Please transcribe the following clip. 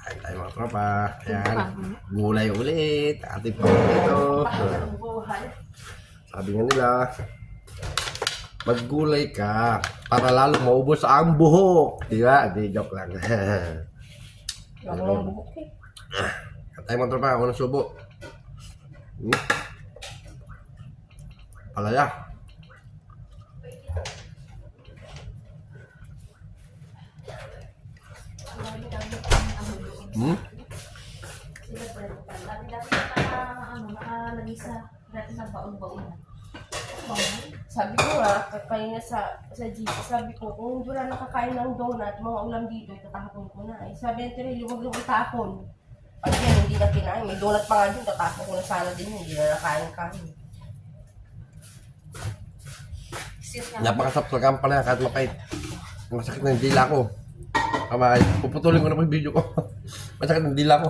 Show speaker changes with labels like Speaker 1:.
Speaker 1: Kain tayo mga tropa. Ayan. Gulay ulit. Ating paborito. Sabi nga nila, maggulay ka para lalong maubos ang buhok. Di ba? Di, joke lang. Kain tayo mga tropa. Unang subo. Palaya.
Speaker 2: Sabi ko nga, kanina sa GC, sabi ko, kung hindi wala nakakain ng donut, mga ulam dito, itatapon ko na. Eh, sabi ng Tiril, huwag lang itapon. Pag yan, hindi na kinain. May donut pa nga din, tatapon ko na sana din, hindi na nakain kain.
Speaker 1: Napakasap na kampana kahit mapait. Masakit na yung dila ko. Puputulin ko na po yung video ko. Masakit na yung dila ko.